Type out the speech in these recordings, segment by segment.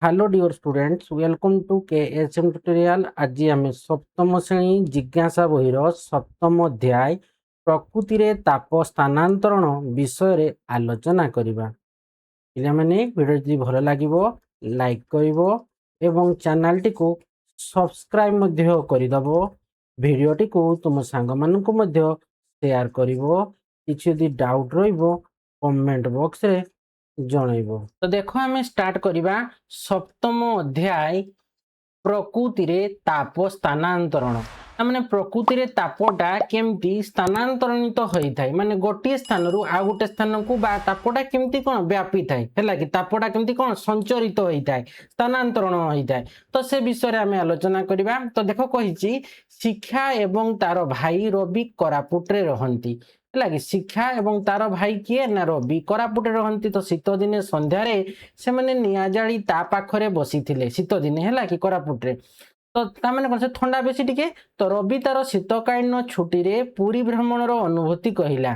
Hello dear students welcome to KSM tutorial. आज आम सप्तम श्रेणी जिज्ञासा बहिर सप्तम अध्याय प्रकृति रे ताप स्थानांतरण विषय रे आलोचना करिबा। पिला माने वीडियो जदि भल लागिवो लाइक करिवो एवं चैनल टी को सब्सक्राइब मध्य करिदबो। वीडियो टी को तुम सांग मानन को मध्य शेयर करिवो। किछि यदि डाउट रहिबो कमेंट बॉक्स रे जणाइबो। तो देखो आम स्टार्ट करिबा सप्तम अध्याय प्रकृति रे ताप स्थानांतरण। माने प्रकृति रे तापटा केमती स्थानांतरणित होई थाए, माने गोटे स्थान रु आ गोटे स्थान को बा तापटा केमती कोन व्यापी थाए, हैला कि तापटा केमती कोन संचरित होई थाए, स्थानांतरण होई थाए। तो से विषय रे आमे आलोचना करिबा। तो देखो कहिची शिक्षा एवं तार भाई रवि कोरापुट रे रहंती, हैला कि शिक्षा एवं तार भाई किए ना रवि कोरापुट रे रहंती। तो शीत दिने संध्या रे से माने निया जाली ता पाखरे बसी थिले शीत दिने, हैला कि कोरापुट रे। तो ता माने कोन से ठंडा बेसी टिके। तो रवि तार शीतकालीन छुट्टी रे पुरी भ्रमणर अनुभूति कहिला।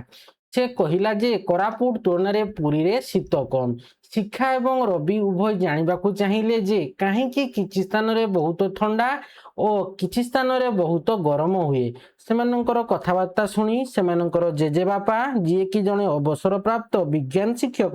से कहिला जे कोरापुट तुलना रे पुरी रे शीत कम। शिक्षा एवं रवि उभय जानिबाकू चाहिए जे काहेकि किछि स्थान रे बहुत ठंडा और किछि स्थान रे बहुत गरम हुए। सेमानंकर कथाबार्ता सुनी सेमानंकर जेजे बापा जे कि जने अवसर प्राप्त विज्ञान शिक्षक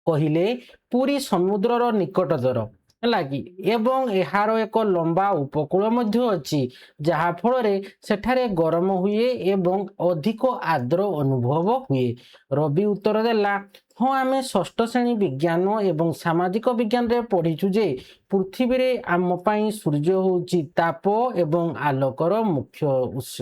कहिले पुरी समुद्रर निकटतर, है कि एवं एहार एक लंबा उपकूल मध्य अच्छी जहा फल रे सेठारे गरम हुए एवं अधिक आर्द्र अनुभव हुए। रवि उत्तर देला, हाँ आमे षष्ठ श्रेणी विज्ञान एवं सामाजिक विज्ञान रे पढ़ीचु जे पृथ्वी रे आम पई सूर्य होउची ताप एवं आलोकर मुख्य उत्स।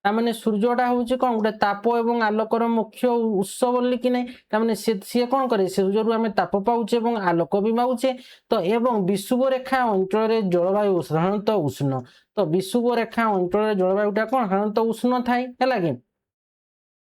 तामाने सूर्यटा होउची कोन गुटे ताप एवं आलोकर मुख्य उत्स बोली कि नै। तामाने से कोन करे सूर्य रु आमे ताप पाउचे एवं आलोक भी पाउचे। तो एवं विषुव रेखा अंचल रे जलवायु साधारणतः उष्ण। तो विषुव रेखा अंचल रे जलवायुटा कोन साधारणतः उष्ण थाए, हैला कि।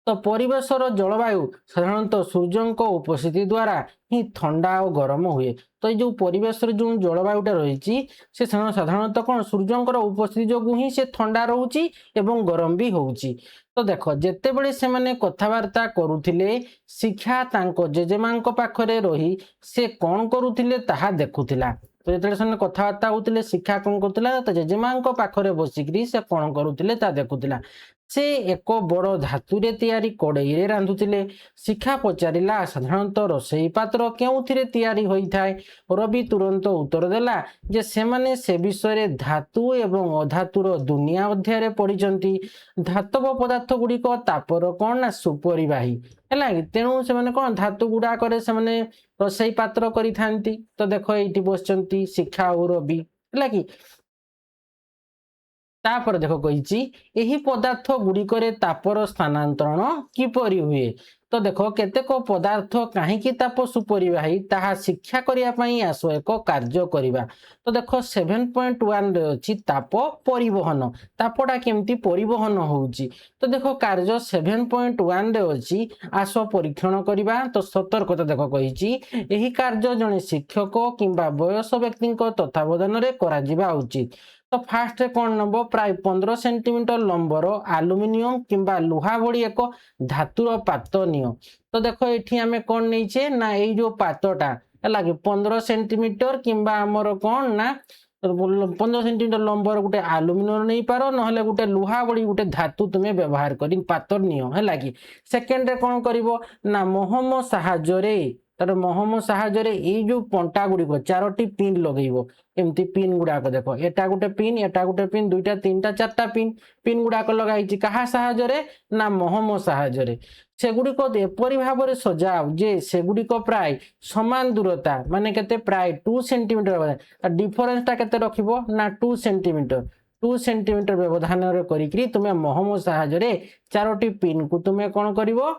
तो परिवेशर जलवायु साधारणतः सूर्यंक उपस्थिति द्वारा ही ठंडा और गरम हुए। तो जो परिवेश जो जलवायुटा रही से साधारणतः कौन सूर्यंकर उपस्थिति जो ही से ठंडा रोची एवं गरम भी होउची। तो देख जिते बड़े से माने कथबार्ता करुथिले शिक्षा तांको जेजेमांको पाखरे रही से कौन करुथिले ताहा देखुथिला। तो जेतेबेले से कथबार्ता होउथिले शिक्षा कौन करुथिला तो जेजेमांको पाखरे बसिकरी से कौन करुथिले ता देखुथिला। से एक बड़ धातुरे तैयारी कड़ई रे रांधुथिले। शिक्षा पचारिला साधारणतः रोषेई पात्र केउथिरे तैयारी होई थाए। रवि तुरंत उत्तर देला जे सेमाने से विषय रे धातु एवं अधातुर दुनिया अध्याय रे पढ़िचंती। धातव पदार्थ गुड़िक तापर कौन ना सुपरिवाही, हैला कि तेणु से कौन धातु गुड़ा करे से रोषेई पात्र करि थांती। तो देखो एठी बसचंती शिक्षा और रवि, हैला कि। तापर देखो कहिची एही पदार्थ गुड़िकरे तापर स्थानांतरण किपरि हुए। तो देखो केतेक पदार्थ काहीकि ताप सुपरिवाही ताहा शिक्षा करिया पई आसो एक कार्य करिबा। तो देखो 7.1 रे अछि ताप परिवहन। तापटा केमती परिवहन होउची। तो देखो कार्य 7.1 रे अछि आसो परीक्षण करिबा। तो सतर्कता देखो कहिची एही कार्य जने शिक्षक किंबा वयस्क व्यक्तिक तत्वावधान रे करा जिबा उचित। तो फास्ट कौन नब प्राय 15 सेंटीमीटर लंबर आलुमिनियम किंबा लुहा भली एक धातुर पात नियो। तो देखो ये आम कौन नहींचे ना ये जो पातटा है 15 सेंटीमीटर किंबा आमर कौन ना 15 सेंटीमीटर लंबर गोटे आलुमिनियम नहीं पार ना गोटे लुहा बड़ी गोटे धातु तुम्हें व्यवहार कर पातर नियो है कि। सेकेंड रे कौन करिवो ना महम साहाय्य तार महम साहाय्य ये जो पंटा गुड़िक 4टी पिन लगेइबो। एमती पिन गुड़ाक देखो एटा गोटे पिन दुईटा तीनटा चारटा पिन गुड़ाक लगाई कहा साहाय्य ना महम साहाय्य। सेगुड़िक एपरी भाव सजाओ जे सेगुड़िक प्राय समान दूरता माने केते प्राय 2 सेंटीमीटर डिफरेंस टा केते रखिबो ना 2 सेंटीमीटर व्यवधान करी तुमे महम साहाय्य 4टी पिन को तुमे कौन करिवो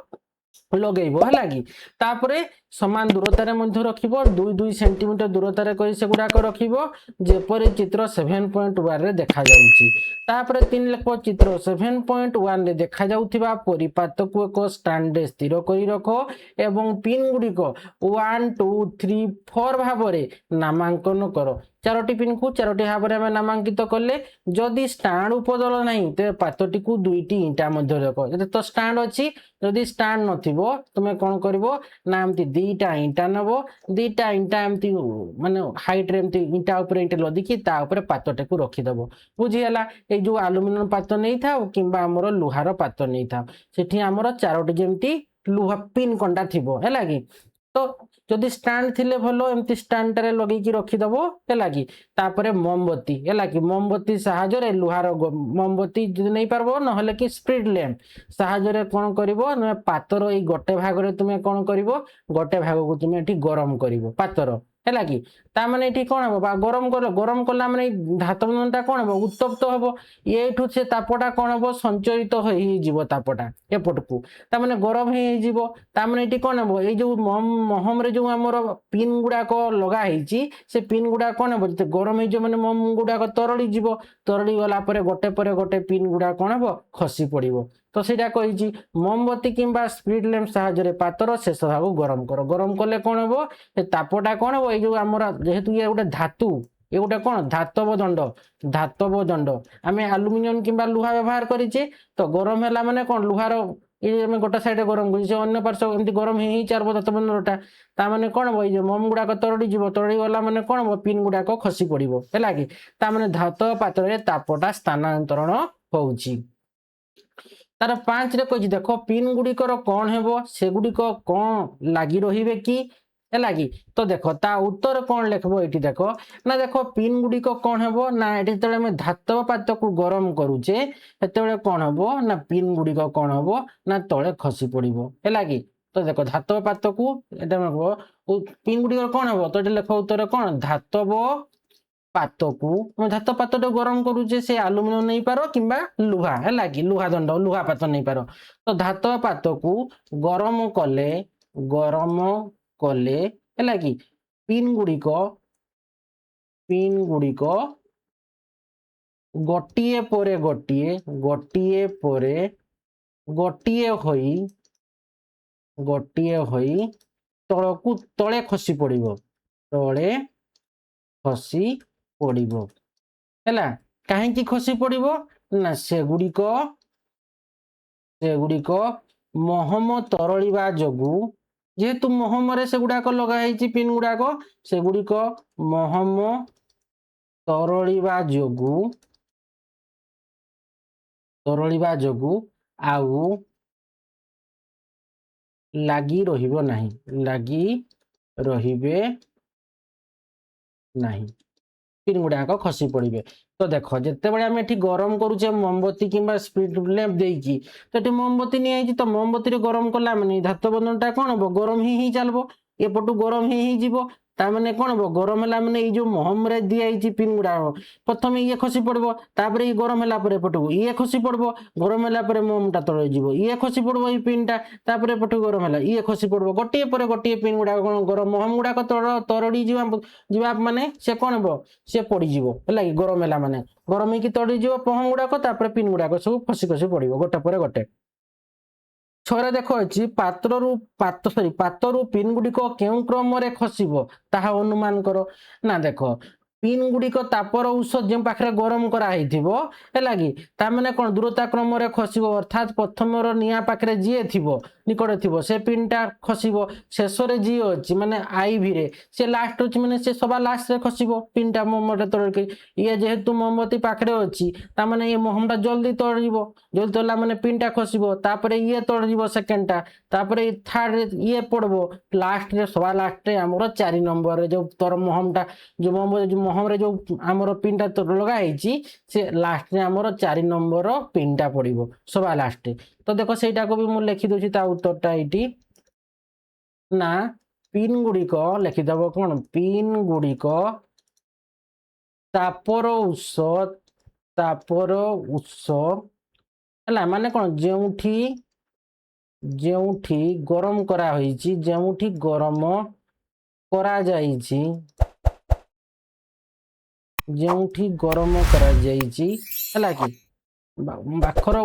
लगेइबो है कि। तापरे समान दूरतार मध्य रखिबो 2 सेंटीमीटर दूरतार करी से गुड़ाक रखिबो जेपरि चित्र 7.1 रे देखा जाउची। तापरे 3 लेख चित्र 7.1 रे देखा जाउथिबा परिपात को एक स्टैंड स्थिर करी रखो एवं पिन गुड़िक 1 2 3 4 भाव रे नामांकन करो। 4टी पिन को 4टी भाव में नामांकित कले जदि स्टैंड उपदल नहीं तो पातटी को 2टी ईटा मध्य रख। तो स्टैंड अच्छी जदि स्टैंड नथिबो तुमे कौन करिवो ना एमती 2 दीटा इंटा नब दीटा इंटा एमती माने हाइट रे एमती इंटा ऊपर इंटा लदिकी ता ऊपर पात्रटा को रखिदब बुझीगला ए जो आलुमिनियम पात्र नहीं था किंबा हमर लुहार पात्र नहीं था सेठी हमर चारोटी जेमती लुहा पिन कंडा थिबो हैला कि तो जदि स्टैंड थिले भलो एमती स्टैंड टारे लगे की रखिदब हैला कि तापरे मोमबत्ती हैला कि मोमबत्ती साहाय्य रे लुहार मोमबत्ती जदि नहीं पारबो न हले कि स्प्रिट लैंप साहाय्य रे कोन करिवो न पातर ए गोटे भाग रे तुमे कोन करिवो गोटे भाग को तुमे एठी गरम करिवो पातर हैला कि ता माने एठी कोन हबो बा गरम कला माने धातव बंधनटा कोन हबो उत्तप्त हबो एठू से तापटा कोन हबो संचयित होई जीवो तापटा एपटकू ता माने गरम हेई जीवो ता माने एठी कोन हबो ए जो महम रे जो हमर पिन गुडा को लगा हेची से पिन गुडा कोन हबो जते गरम हेई जो माने महम गुडा को तरड़ी गला परे गोटे पिन गुडा कोन हबो खसी पड़िबो तो सेटा कहिची मोमबत्ती किंबा स्प्रिट लैंप साहाय्य रे पातर शेष भाग गरम करो गरम कले कोन हबो ए तापटा कोन हबो ए जो हमर जेहेतु ये गोटे धातु ये गोटे कोन धातव दंड आमे एल्युमिनियम किंबा लुहा व्यवहार करिचे तो गरम हैला माने कोन लुहार ये आमे गोटे साइड गरम करिचे अन्य पार्श्व एमती गरम हेई चारबो धातव दंडटा ता माने कोन हबो ए जो मोम गुडा को तरड़ी गला माने कोन हबो पिन गुडा को खसी पड़िबो हैला कि ता माने धातव पात्र रे तापटा स्थानांतरण होउची तार 5 रे कहि देखो पिन गुडिकर कोन हेबो से गुडिक कोन लागि रहिबे कि हैला कि तो देखो ता उत्तर कोन लिखबो एठी देखो ना देखो पिन गुडिक कोन हेबो ना एठी तळे हम धातव पात्र को गरम करूचे हेतेबेले कोन हेबो ना पिन गुडिक कोन हेबो ना तळे खसी पड़िबो हैला कि तो देखो धातव पात्र को एटा हेबो पिन गुडिक कोन हेबो तो एठी लिखो उत्तर कोन धातव पात्र को धातव पात्र गरम करूचे से एल्युमिनियम नहीं पारो किंबा लुहा हैला कि लुहा दंड लुहा पात्र नहीं पारो तो धातव पात्र को गरम कले हैला कि पिन गुडिक गोटिए होई तळकू तळे खसी पड़िबो हैला काहे की खसी पड़िबो ना से गुडिक महम तरळिबा जोगु जेहेतु महम रे से गुडाक लगा हेची पिन गुडाक से गुडिक महम तरळिबा जोगु आउ लागि रहिबे नाही पिन गुडाक खसी पड़िबे तो देखो जिते बड़े आम एठी गरम करूचे मोमबत्ती किंबा स्प्रिट लैंप देकी तो एठी मोमबत्ती नहीं आइची तो मोमबत्ती रे गरम कला माने धातव बंधनटा कोन हबो गरम ही चलबो एपटू गरम ही जीवो ता माने कोन हबो गरम हला माने ए जो महम रे दिया आइची पिन गुडा प्रथम ये खसी पड़बो तापर ये गरम हला परे एपटू ये खसी पड़बो गरम हला परे मोमटा तळे जीवो ये खसी पड़बो ए पिनटा तापर एपटू गरम हला ये खसी पड़बो गोटे पिन गुडा कोन गरम महम गुडा को तरड़ी जीवा माने से कोन हबो से पड़ी जीवो हैला कि गरम हला माने गरम ही की तड़ी जीवो महम गुडा को तापर पिन गुडा को सब खसी पड़िबो गोटे परे गोटे छरे देखो अछि पात्ररू पिन गुडिक केउ क्रम रे खसिबो ताहा अनुमान करो ना देखो पिन गुडिक तापर उस जे पाखरे गरम करा हेथिबो हैला कि ता माने कोन दूरता क्रम रे खसिबो अर्थात प्रथम रो निया पाखरे जिए थिबो निकट थिबो से पिनटा खसिबो शेष रे जी अछि माने आईवी रे से लास्ट अछि माने से सभा लास्ट रे खसिबो पिनटा मोमटा तळ के ये जेहेतु मोमबत्ती पाखरे अछि ता माने ये मोहमटा जल्दी तळिबो जल्दी तळला माने पिनटा खसिबो तापरे ये तळिबो सेकंडटा तापरे थर्ड रे ये पड़बो लास्ट रे सभा लास्ट रे हमरो 4 नंबर रे जो तर मोहमटा जो मोहम रे जो हमरो पिनटा तो लगा हेची से लास्ट रे हमरो 4 नंबर पिनटा पड़िबो सभा लास्ट तो देखो सेटा को भी मु लिखि दोछि ता उत्तरटा एटी ना पिन गुडिक लिखि दबो कोन पिन गुडिक तापर उस हला माने कोन जेउठी गरम करा होईची जेउठी गरम करा जाईची जेउठी गरम करा जाईची हला कि पाखर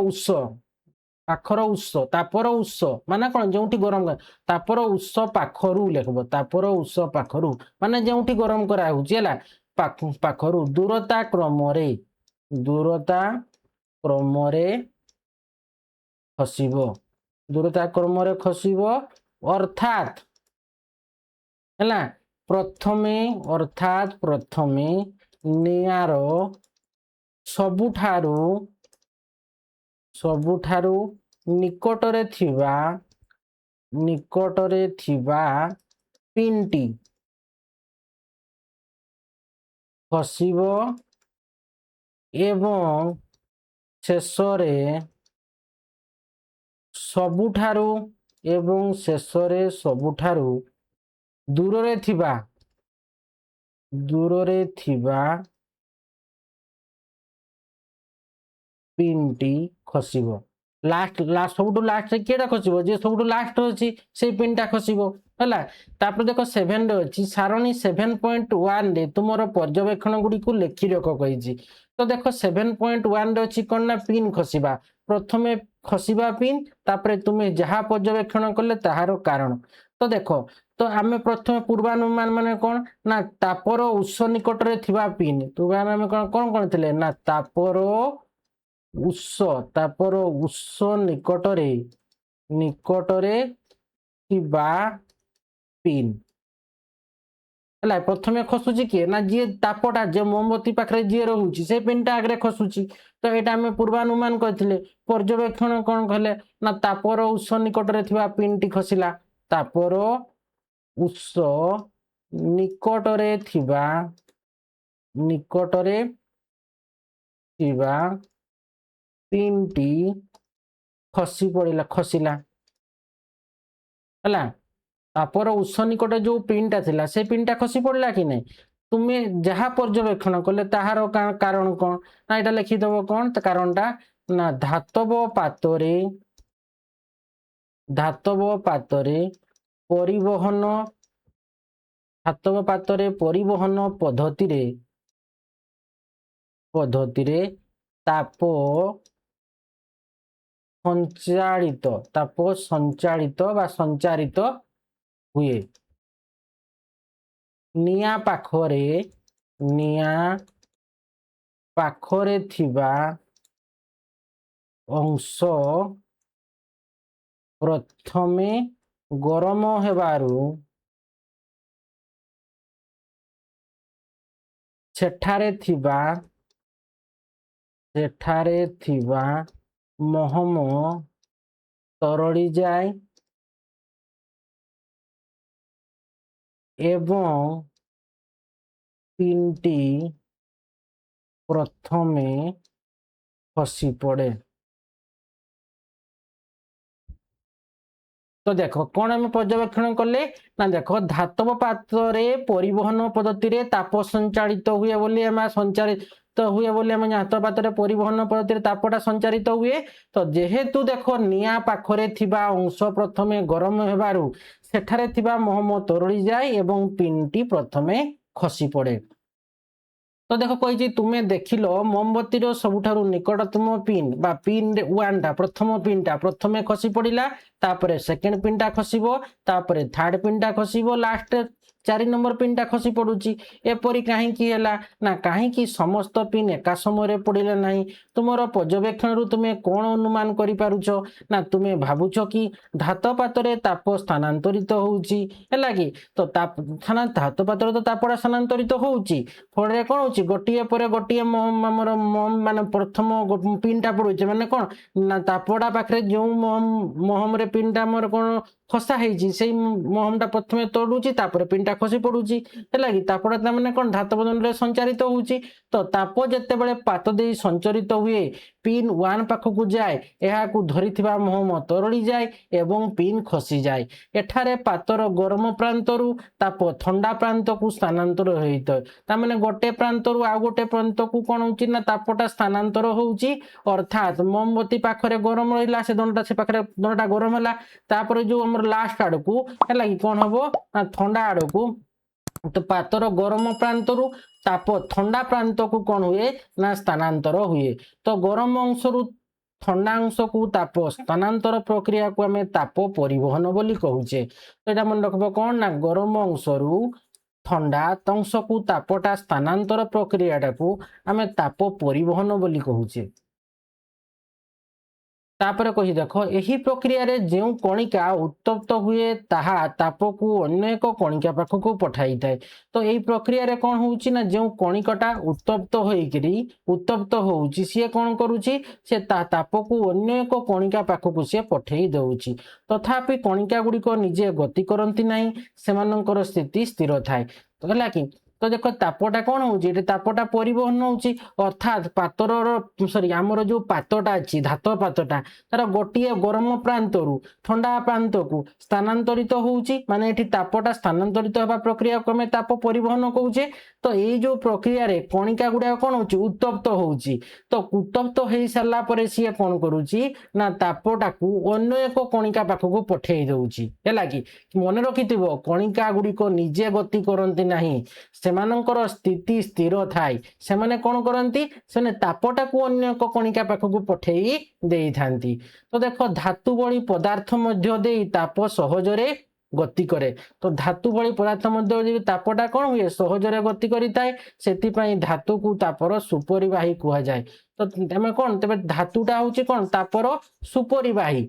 उस तापर उस माने कोन जेउठी गरम तापर उस पाखरु लेखबो तापर उस पाखरु माने जेउठी गरम करा होची हला पाखरु दूरता क्रम रे खसिबो अर्थात ହେଲା ପ୍ରଥମେ ଅର୍ଥାତ୍ ପ୍ରଥମେ ନିଆଁର ସବୁଠାରୁ ନିକଟରେ ଥିବା ପିନଟି ଖସିବ ଏବଂ ଶେଷରେ ସବୁଠାରୁ ଦୂରରେ ଥିବା ପିନଟି ଖସିବ। ସବୁଠୁ ଲାଷ୍ଟ କିଏଟା ଖସିବ ଯେ ସବୁଠୁ ଲାଷ୍ଟ ଅଛି ସେଇ ପିନଟା ଖସିବ ହେଲା। ତାପରେ ଦେଖ 7 ରେ ଅଛି ସାରଣୀ 7.1 ରେ ତୁମର ପର୍ଯ୍ୟବେକ୍ଷଣ ଗୁଡ଼ିକୁ ଲେଖି ରଖ କହିଛି। ତ ଦେଖ 7.1 ରେ ଅଛି କଣ ନା ପିନ୍ ଖସିବା। ପ୍ରଥମେ ଖସିବା ପିନ୍ ତାପରେ ତୁମେ ଯାହା ପର୍ଯ୍ୟବେକ୍ଷଣ କଲେ ତାହାର କାରଣ। ତ ଦେଖ ତ ଆମେ ପ୍ରଥମେ ପୂର୍ବାନୁମାନ ମାନେ କଣ ନା ତାପର ଉତ୍ସ ନିକଟରେ ଥିବା ପିନ୍। ଆମେ କଣ ଥିଲେ ନା ତାପର ଉତ୍ସ ନିକଟରେ ଥିବା ପିନ୍ ହେଲା। ପ୍ରଥମେ ଖସୁଛି କିଏ ନା ଯିଏ ତାପଟା ଯେ ମୋମବତୀ ପାଖରେ ଯିଏ ରହୁଛି ସେ ପିନଟା ଆଗରେ ଖସୁଛି। ତ ଏଇଟା ଆମେ ପୂର୍ବାନୁମାନ କରିଥିଲେ। ପର୍ଯ୍ୟବେକ୍ଷଣ କଣ କଲେ ନା ତାପର ଉତ୍ସ ନିକଟରେ ଥିବା ପିନଟି ଖସିଲା। ତାପର ଉତ୍ସ ନିକଟରେ ଥିବା ପିନଟି ଖସିଲା ହେଲା। ତାପର ଉତ୍ସ ନିକଟରେ ଯୋଉ ପିନଟା ଥିଲା ସେ ପିନଟା ଖସି ପଡିଲା କି ନାଇଁ। ତୁମେ ଯାହା ପର୍ଯ୍ୟବେକ୍ଷଣ କଲେ ତାହାର କାରଣ କଣ ନା ଏଇଟା ଲେଖିଦବ କଣ କାରଣଟା ନା ଧାତବ ପରିବହନ ପଦ୍ଧତିରେ ତାପ ସଞ୍ଚାରିତ ହୁଏ। ନିଆଁ ପାଖରେ ଥିବା ଅଂଶ ପ୍ରଥମେ ଗରମ ହେବାରୁ ସେଠାରେ ଥିବା ମହମ ତରଳି ଯାଏ ଏବଂ ପିନଟି ପ୍ରଥମେ ଖସି ପଡେ। ତ ଦେଖ କଣ ଆମେ ପର୍ଯ୍ୟବେକ୍ଷଣ କଲେ ନା ଦେଖ ଧାତବ ପାତ୍ରରେ ପରିବହନ ପଦ୍ଧତିରେ ତାପ ସଞ୍ଚାଳିତ ହୁଏ ବୋଲି ଆମେ ଧାତବ ପାତ୍ରରେ ପରିବହନ ପଦ୍ଧତିରେ ତାପଟା ସଞ୍ଚାରିତ ହୁଏ। ତ ଯେହେତୁ ଦେଖ ନିଆଁ ପାଖରେ ଥିବା ଅଂଶ ପ୍ରଥମେ ଗରମ ହେବାରୁ ସେଠାରେ ଥିବା ମହମ ତରଳି ଯାଏ ଏବଂ ପିନଟି ପ୍ରଥମେ ଖସି ପଡେ। ତ ଦେଖ କହିଛି ତୁମେ ଦେଖିଲ ମୋମବତୀର ସବୁଠାରୁ ନିକଟତମ ପିନ୍ ବା ପିନ୍ 1 ଟା ପ୍ରଥମ ପିନଟା ପ୍ରଥମେ ଖସି ପଡିଲା। ତାପରେ ସେକେଣ୍ଡ ପିନଟା ଖସିବ ତାପରେ ଥାର୍ଡ ପିନଟା ଖସିବ ଲାଷ୍ଟ 4 ନମ୍ବର ପିନଟା ଖସି ପଡୁଛି। ଏପରି କାହିଁକି ହେଲା ନା କାହିଁକି ସମସ୍ତ ପିନ୍ ଏକା ସମୟରେ ପଡିଲେ ନାହିଁ। ତୁମର ପର୍ଯ୍ୟବେକ୍ଷଣରୁ ତୁମେ କଣ ଅନୁମାନ କରିପାରୁଛ ନା ତୁମେ ଭାବୁଛ କି ଧାତ ପାତ୍ରରେ ତାପ ସ୍ଥାନାନ୍ତରିତ ହଉଛି ହେଲା କି। ତ ଧାତ ପାତ୍ରରେ ତ ତାପଟା ସ୍ଥାନାନ୍ତରିତ ହଉଛି ଫଳରେ କଣ ହଉଛି ଗୋଟିଏ ପରେ ଗୋଟିଏ ଆମର ମାନେ ପ୍ରଥମ ପିନଟା ପଡୁଛି ମାନେ କଣ ନା ତାପଟା ପାଖରେ ଯୋଉ ମହମରେ ପିନଟା ଆମର କଣ ଖସା ହେଇଛି ସେଇ ମହମଟା ପ୍ରଥମେ ତୋଡୁଛି ତାପରେ ପିନଟା ଖସି ପଡୁଛି ହେଲା କି। ତାପଟା ତା ମାନେ କଣ ଧାତବ ଦଣ୍ଡରେ ସଞ୍ଚାରିତ ହଉଛି। ତ ତାପ ଯେତେବେଳେ ପାତ ଦେଇ ସଞ୍ଚରିତ ହୁଏ ପିନ୍ 1 ପାଖକୁ ଯାଏ ଏହାକୁ ଧରିଥିବା ମହମ ତରଳି ଯାଏ ଏବଂ ପିନ୍ ଖସିଯାଏ। ଏଠାରେ ପାତର ଗରମ ପ୍ରାନ୍ତରୁ ତାପ ଥଣ୍ଡା ପ୍ରାନ୍ତକୁ ସ୍ଥାନାନ୍ତର ହେଇଥାଏ। ତାମାନେ ଗୋଟେ ପ୍ରାନ୍ତରୁ ଆଉ ଗୋଟେ ପ୍ରାନ୍ତକୁ କଣ ହଉଛି ନା ତାପଟା ସ୍ଥାନାନ୍ତର ହଉଛି। ଅର୍ଥାତ୍ ମୋମବତୀ ପାଖରେ ଗରମ ରହିଲା ସେ ପାଖରେ ଦଣ୍ଡଟା ଗରମ ହେଲା। ତାପରେ ଯୋଉ ଆମର ଲାଷ୍ଟ ଆଡକୁ ହେଲା କି କଣ ହବ ନା ଥଣ୍ଡା ଆଡକୁ ତ ପାତର ଗରମ ପ୍ରାନ୍ତରୁ ତାପ ଥଣ୍ଡା ପ୍ରାନ୍ତକୁ କଣ ହୁଏ ନା ସ୍ଥାନାନ୍ତର ହୁଏ। ତ ଗରମ ଅଂଶରୁ ଥଣ୍ଡା ଅଂଶକୁ ତାପ ସ୍ଥାନାନ୍ତର ପ୍ରକ୍ରିୟାକୁ ଆମେ ତାପ ପରିବହନ ବୋଲି କହୁଛେ। ତ ଏଇଟା ମନେ ରଖିବ କଣ ନା ଗରମ ଅଂଶରୁ ଥଣ୍ଡା ଅଂଶକୁ ତାପଟା ସ୍ଥାନାନ୍ତର ପ୍ରକ୍ରିୟାଟାକୁ ଆମେ ତାପ ପରିବହନ ବୋଲି କହୁଛେ। तापर कही देख यही प्रक्रिया रे जो कणिका उत्तप्त हुए ताहा ताप को अन्य एक कणिका पाखक पठाई थाए। तो यही प्रक्रिया रे कौन होउची ना जो कणिकाटा उत्तप्त होउची सी कौन करुची से ताप को अन्य एक कणिका पाखक सी पठेई देउची। तथापि कणिका गुड़िक निजे गति करती नहीं, सेमानंकर स्थिति स्थिर थाए। तो है कि तो देख तापटा कौन होउची तापटा परिवहन होउची अर्थात पातर सॉरी आमर जो पातटा अच्छी धात पातटा तार गोटे गरम प्रांत रु ठंडा प्रांत को स्थानांतरित होउची माने एठी तापटा स्थानांतरित होगा प्रक्रिया को हमें ताप परिवहन कहूचे। तो ये जो प्रक्रिया रे कणिका गुड़ा कौन होउची उत्तप्त होउची। तो उत्तप्त हो सारा पर सी कौन करुची ना तापटा को अन्य एक कणिका पाखक पठेई दउची। है कि मन रखिथिबो कणिका गुड़िक निजे गति करती नहीं, सेमानंकर स्थिति स्थिर थाए। सेमाने कौन करती से तापटा को अन्य एक कणिका पाखक पठेई देई थांती। तो देख धातु भली पदार्थ मध्य देई ताप सहजरे गति करे। तो धातु भली पदार्थ मध्य तापटा कौन हुए सहजरे गति करिताए, सेतिपई धातु को तापर सुपरिवाही कुहा जाए। तो तमे कौन तेबे धातुटा होची कौन तापर सुपरिवाही।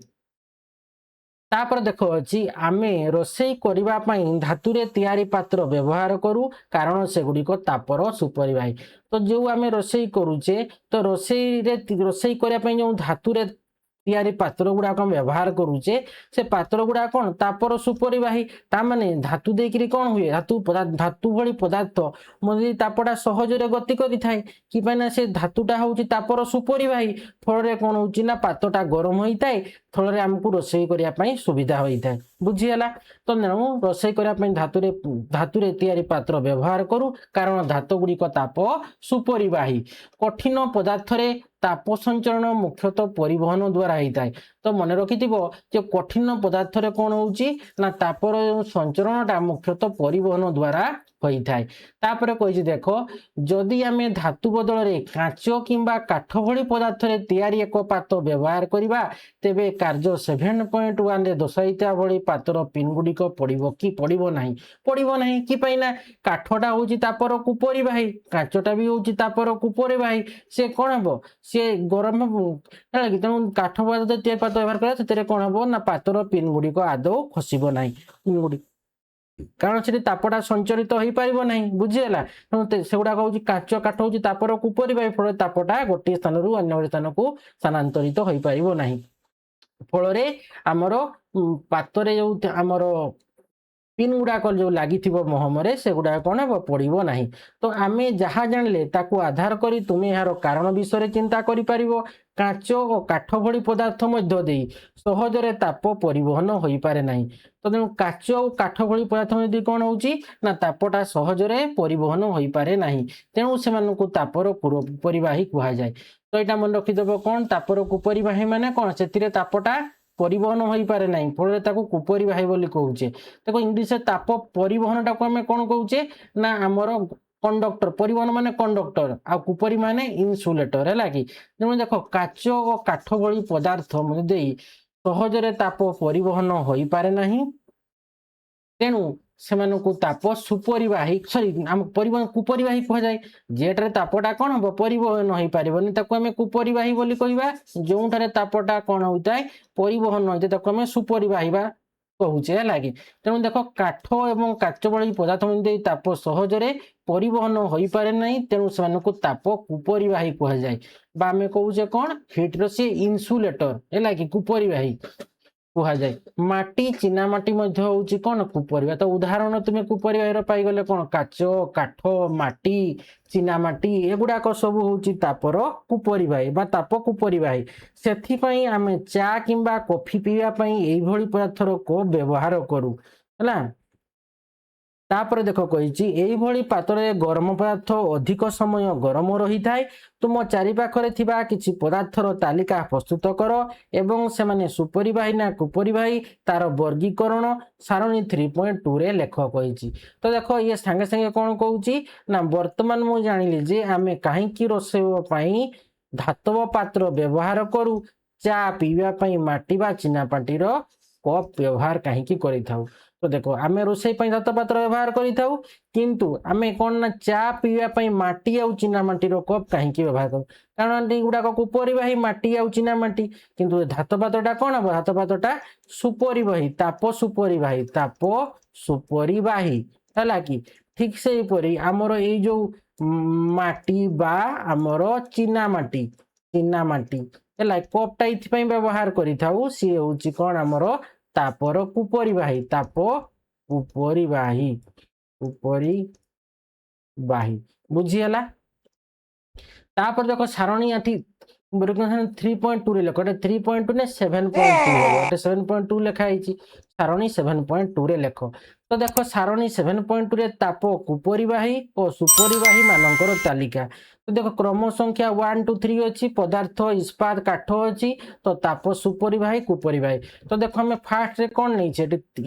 तापर देख अच्छी आमे रोषेई करबा पई धातुरे तैयारी पात्र व्यवहार करू कारण से गुड़िक तापर सुपरिवाही। तो जो आमे रोषेई करूचे तो रोषेई करबा पई जो धातुरे तैयारी पात्र गुड़ा व्यवहार करूचे से पात्र गुड़ा कौन तापर सुपरिवाही। तामाने धातु देकरी कौन हुए धातु भली पदार्थ मध्य तापटा सहजरे गति करि थाए कि ना से धातुटा होउची तापर सुपरिवाही। फल कौन होउची ना पात्रटा गरम होई थाए, फल आमको रोषेई करिया पई सुविधा होई थाए। बुझीगला। तो रोषेई करिया पई धातुरे तैयारी पात्र व्यवहार करू कारण धातु गुड़िक ताप सुपरिवाही। कठिन पदार्थ रे ताप संचरण मुख्यतः परिवहन द्वारा होता है। तो मन रखिथिबो जे कठिन पदार्थ रे कौन होउची ना तापर संचरणटा मुख्यतः परिवहन द्वारा होता है। तापर कहिछि देख जदि आमे धातु बदल रे कांच किंबा काठ भली पदार्थ रे तैयारी एक पात्र व्यवहार करिबा तेबे कार्य 7.1 रे दर्शाइता भली पात्र पिन गुड़िक पड़िबो कि पड़िबो नाही कि पैना काठटा होउची तापर कुपरिवाही, कांचटा भी होउची तापर कुपरिवाही। से कौन हबो से गरम है कि तेणु काठ पदार्थ तैयारी पात्र व्यवहार करा से कौन हबो ना पात्र पिन गुड़िक आदौ खसिबो नाही पिन गुड़ी कारण से तापटा संचरित हो पार ना। बुझीगला। से गुड़ा हूँ कांच काठ हूँ तापर कुपरिवाही फल तापटा गोटे स्थान रु अन्य स्थान को स्थानांतरित हो पार ना। फल आमर पात्र जो आमर पिन गुड़ाक जो लगी महमरे से गुड़ा कौन हे पड़ो ना। तो आम जहाँ जानले ताकू आधार करी तुम्हें यार कारण विषय चिंता करि कांच और काठ भली पदार्थ मध्य देई सहजरे ताप परिवहन हो पारे नाही। तो तेणु कांच और काठ भली पदार्थ मध्य कौन होउची ना तापटा सहजरे परिवहन हो पारे नाही, तेणु सेमानकु तापर कुपरिवाही कुहा जाए। तो यहाँ मन रखिदेव कौन तापर कुपरिवाही माने कौन से तापटा परिवहन हो पारे ना फल कुपरिवाही बोली कहूचे। देखो इंग्लिश ताप परिवहन टाक आम कौन कहूचे ना आमर कंडक्टर परिवहन माने कंडक्टर आ कुपरी माने इन्सुलेटर है कि तेणु देख काच और काठ भली पदार्थ मध्य सहजरे ताप परिवहन हो पारे ना, तेणु सेमानकु ताप सुपरिवाही सॉरी आम परिवहन कुपरिवाही कह जाए। जेट्रे तापटा कौन हम परिवहन हो पारे ताको आम कुपरिवाही बोली कहवा, जोठारे तापटा कौन होता है परिवहन होता है ताको आम सुपरिवाही कहूचे है कि। तेणु देख काठ एवं काच भली पदार्थ मध्य ताप सहजरे परिवहन हो पारे ना, तेणु से ताप कुपरिवाही कह जाए। आम कहूचे कौन हिटर से इन्सुलेटर है कि कुपरिवाही कह जाए। माटी चीना माटी हूँ कौन कुपरिवाही। तो उदाहरण तुम्हें कुपरिवाही पाईगले कौन काच काठ माटी चीना माटी एगुड़ाक सब हूँ तापर कुपरिवाही बा ताप कुपरिवाही। से आम चा किंबा कॉफी पीवाई यही पदार्थर को व्यवहार करू है। तापर देख कही पात्र गरम पदार्थ अधिक समय गरम रही थाए। तुम चारिपाखरे थिबा किछि पदार्थर तालिका प्रस्तुत कर एवं से माने सुपरिवाही ना कुपरिवाही तार वर्गीकरण सारणी 3.2 रे लेख कही। तो देख ये सांगे सांगे कौन कहूँ ना वर्तमान मु जानिली जे आमे कहीं रोषेई धातव पात्र व्यवहार करू चा पीवा माटी बा चीना पाटीर कप व्यवहार कहीं करि थाउ। तो देखो आम रोषे धात पात्र व्यवहार करूँ किंतु आम कौन ना चा पीवाई माटी आ चीनामाटीर कप कहीं व्यवहार करूँ कारण युवाक कुपरिवाही माटी आ चीनामाटी किंतु धात पात्रटा कौन हम धात पात्रटा सुपरिवाही ताप सुपरिवाही है कि ठीक से आमर ये जो माटी बा आमर चीनामाटी है कपटा ये व्यवहार करूँ सी हूँ कौन आमर तापर कुपरिवाही ताप उपरिवाही बुझीगला तापर देख सारणी आठी 3.2 लेख 3.2 ने 7.2 हम 7.2 लिखाई सारणी 7.2 रे लेख तो देख सारणी 7.2 रे ताप कुपरिवाही और सुपरिवाही मानकर तालिका तो देख क्रम संख्या 1 2 3 अच्छी पदार्थ इस्पात काठ अच्छी तो ताप सुपरिवाही कुपरिवाही तो देख आम फास्ट रे कौन नहीं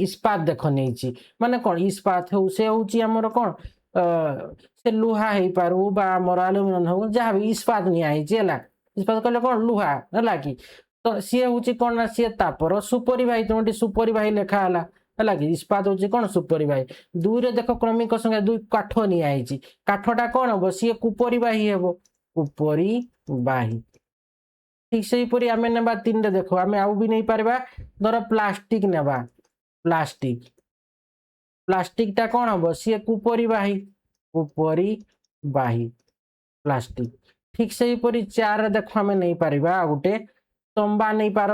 इस्पात देख नहीं माने कौन इस्पात हो से होमर कौन से लुहा हो पारू आमर आलुमिनियम हो जहाँ भी इस्पात निआई इस्पात कहले कौन लुहा है कि तो सी हूँ कौन ना सी तापर सुपरिवाही तुम सुपरिवाही लेखाला है कि इस्पात हूँ कौन सुपरिवाही 2 रे देख क्रमिक संख्या 2 काठ निआई काठटा कौन हम सी कुपरिवाही हे कुपरिवाही ठीक से आम ने 3 रे देख आम आउ भी नहीं पारिबा धर प्लास्टिक नेबा प्लास्टिकटा कौन हम सी कुपरिवाही प्लास्टिक ठीक से 4 देख आम नहीं पारिबा गोटे तंबा नहीं पार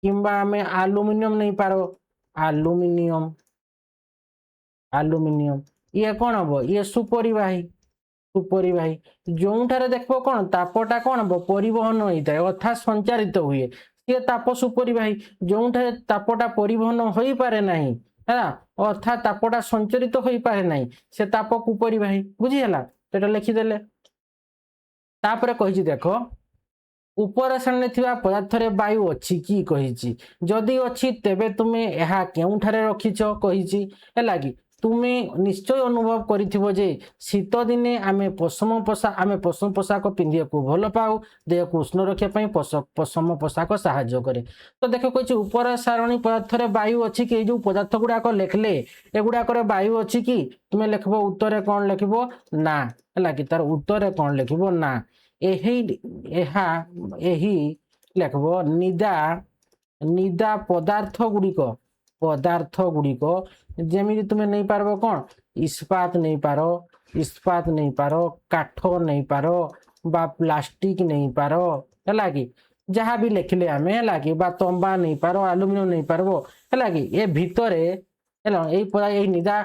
किंबा आम आलुमिनियम नहीं पार आलुमिनियम ये कौन हम ये सुपरिवाही जो देख कौन तापटा कौन हम परिवहन होता है अर्थात संचारित हुए सी ताप सुपरिवाही जो तापटा परिवहन हो पारे ना है अर्थात तापटा संचरित हो पारे ना से ताप कुपरिवाही बुझीगला तो लिखिदेले तापर कही देख उपर श्रेणी थिबा पदार्थ रे वायु अच्छी कि कही जदि अच्छी तेबे तुमे एहा केउठारे रखिछ कही है कि तुमे निश्चय अनुभव करिथिबो जे शीत दिने आमे पशम पोशाक पिंधिया को भल पाऊ देह को उष्ण रखिया पई पशम पोशाक साहाय्य करे तो देख कही उपर सारणी पदार्थ रे वायु अच्छी कि जो पदार्थ गुड़ाक लेखले एगुड़ाक वायु अच्छी कि तुमे लिखबो उत्तर कौन लिखबो ना है कि तार उत्तर कौन लिखबो ना एही लिखबो निदा पदार्थ गुड़िक जमी तुम्हें नहीं पार कौन इस्पात नहीं पार काठ नहीं पार बा प्लास्टिक नहीं पार है कि जहाँ भी लिखले आम है कि बा तंबा नहीं पार आलुमिनियम नहीं पार है कि ए भितरे है निदा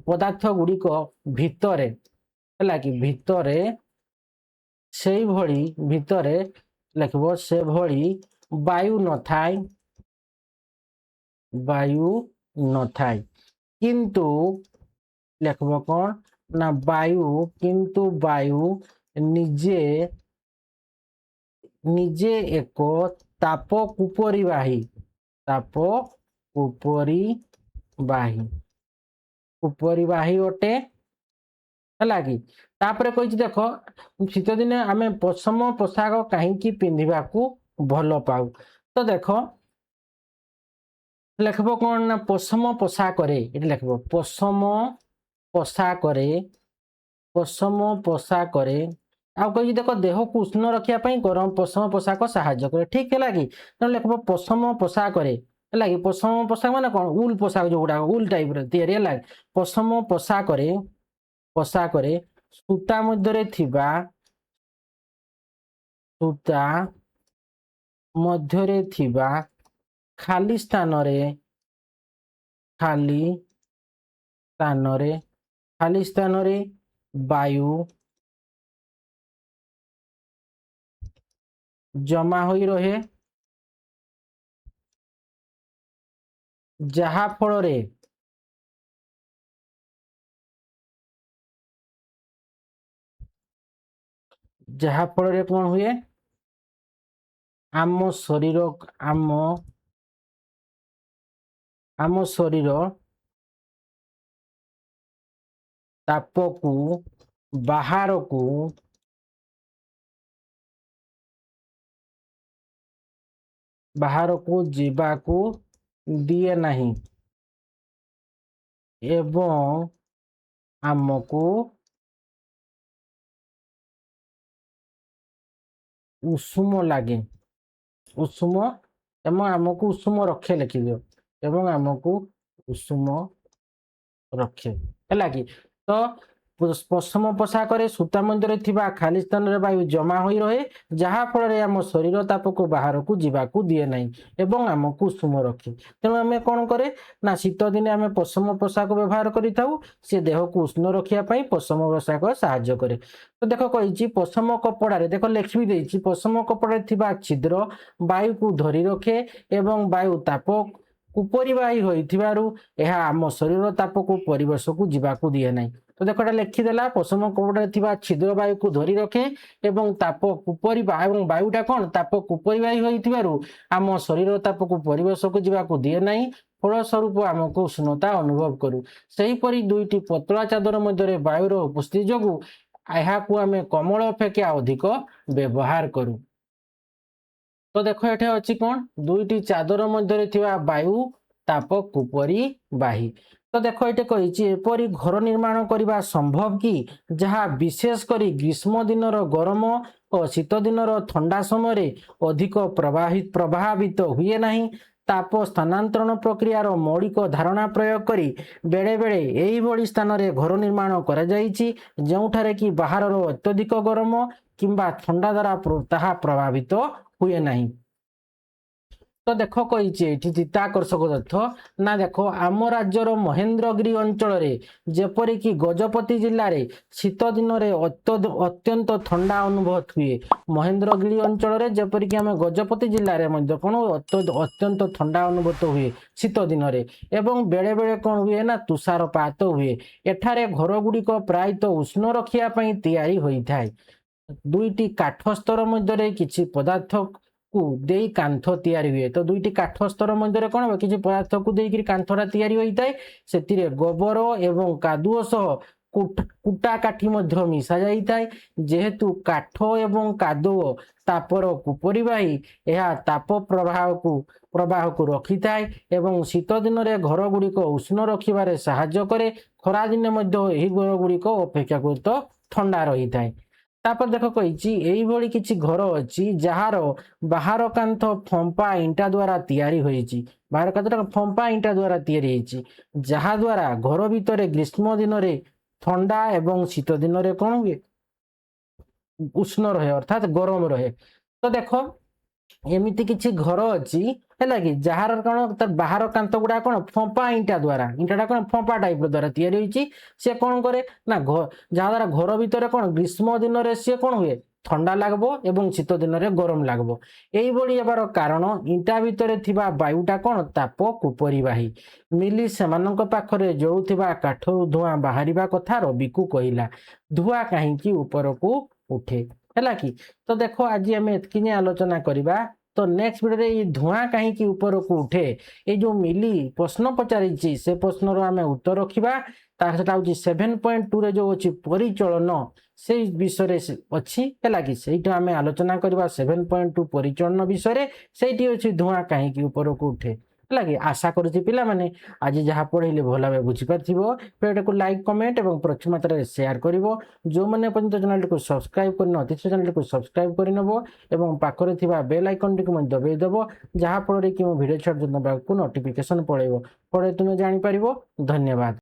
पदार्थ गुड़िक भितरे है कि भितरे से भली भितरे लिखबो से भली वायु न थाए किंतु लिखबो कौन ना वायु किंतु वायु निजे एक ताप कुपरिवाही अटे है कि तापर कही देख शीत दिन आम पशम पोशाक कहीं पिंधा भल पाऊ तो देख लिखब कौन ना पशम पोशाक लिखब पशम पोशाक आ कही देख देह को उष्ण रखापी गरम पशम पोशाक साहाय्य करे ठीक है कि लिखब पशम पोशाक है कि पशम पोशाक माने कौन उल पोशाक जो गुड़ा उल टाइप है पशम पोशाक सूता मध्य खाली स्थान वायु जमा होई रहे जहा फल कौन हुए आम शरीर ताप को बाहर को जीवा को दिए नहीं एवं आमको उषुम लगे उषुम एवं आमको उषुम रखे लिखिदियो एवं आमको उषुम रखे है कि तो पश्चिम पोशाक सूता मध्य खाली स्थान रे वायु जमा हो रहे जहाँफल आम शरीर ताप को बाहर को जावाक दिए ना एवं आमको उषुम रखे तेणु आम कौन करे ना शीत दिने आम पश्चिम पोशाक व्यवहार करूँ सी देह को उष्ण रखापी पश्चिम पोशाक साहाय्य करे तो देख कही पश्चिम कपड़े देख लिखि देती पश्चिम कपड़े छिद्र वायु को धरी रखे एवं वायु ताप उपरिवाही होइथिबारु आम शरीर ताप को परिवेश को जावाक दिए ना तो देख लिखिदेला पश्चिम कपड़े छिद्र वायु को धरी रखे एवं ताप कुपरिवाही वायुटा कौन ताप कुपरिवाही होइथिबारु आम शरीर ताप को परिवेश को जावाक दिए ना फलस्वरूप आमको उष्णता अनुभव करूँ सेहीपरि दुईटी पतला चादर मध्य वायुर उपस्थिति जोगु को आम कमल अपेक्षा अधिक व्यवहार करूँ तो देख ये अच्छी कौन दुईटी चादर मध्य वायु ताप कुपरी बाही तो देख ये कही एपरी घर निर्माण करने संभव कि जहाँ विशेषकर ग्रीष्म दिन गरम और शीत दिन ठंडा समय अधिक प्रभावित हुए ना ताप स्थानांतरण प्रक्रियार मौलिक धारणा प्रयोग करी बेले बेले यही स्थान रे घर निर्माण करा जाइछि जोठारे कि बाहर अत्यधिक गरम किंबा ठंडा द्वारा ताहा प्रभावित हुए नहीं तो देख कही चित्ताकर्षक तथ्य ना देख आम राज्यर महेंद्रगिरी अंचल जेपरिक गजपति जिले में शीत दिन अत्यंत ठंडा अनुभव हुए महेंद्रगिरी अंचल जेपरिक आम गजपति जिले में कौन अत्यंत ठंडा अनुभूत हुए शीत दिन एवं बेले बेले कौन हुए ना तुषारपात हुए एठारे घर गुड़िक प्रायतः उष्ण रखापी तैयारी होता है दुईटी काठ स्तर मध्य किसी पदार्थ को देई कांथ तैयारी हुए तो दुईटी काठ स्तर मध्य कौन किसी पदार्थ को देकर कांथटा तैयारी होता है से गोबर एवं कादुओ सह कुटा काठी मध्य मिसा जाए जेहेतु काठ एवं कादुओ तापर कुपरिवाही यह ताप प्रवाह को रखी थाए एवं शीत दिन घर गुड़िक उष्ण रखार साहाय्य करे खरा दिन यही घर गुड़िक अपेक्षाकृत ठंडा रही थाए तापर देख कही किसी घर अच्छी जार बाहर कांथ फंपा इंटा द्वारा तैयारी होईची बाहर कांथ फंपा इंटा द्वारा तैयारी जहाँ द्वारा घर भितर ग्रीष्म दिन ठंडा एवं शीत दिन कौन हुए उष्ण रहे अर्थात गरम रहे तो देख एमती किसी घर अच्छी है कि जार कौन तर बाहर कांथ गुड़ा कौन फंपा इंटा इंटा कौन फंपा टाइप द्वारा तैयारी सी कौन करे ना जहाँ द्वारा घर भितर कौन ग्रीष्म दिन सी कौन हुए ठंडा लगबो एवं शीत दिन गरम लगबो यही हेबार कारण इंटा भितर थिबा वायुटा कौन ताप कुपरिवाही मिली सेमानक पाखरे जळुथिबा काठरू धुआं बाहरिबा कथा रवि को कहिला धुआं काहींकी ऊपर को उठे है कि तो देखो आज आम एतकी आलोचना करवा तो नेक्स्ट वीडियो रे धुआं कहीं ऊपर को उठे ये जो मिली प्रश्न पचारि से प्रश्न आम उत्तर रखा 7.2 रे जो अच्छी परिचलन से विषय अच्छी है कि सहीटा आम आलोचना करवा 7.2 परिचलन विषय से अच्छी धुआं कहीं ऊपर को उठे है कि आशा करुच्ची पिला माने आज जहाँ पढ़े भल भाव बुझीपार वीडियो को लाइक कमेंट और प्रचुर मात्रा शेयर कर जो मैंने पर्यंत चैनल को सब्सक्राइब करना चैनल को सब्सक्राइब करनब और पाखरे थिबा बेल आइकन टी दबाइदेव जहाँफल कि मो भिडियो छाड़ को नोटिफिकेशन पड़े पड़े तुम जापर। धन्यवाद।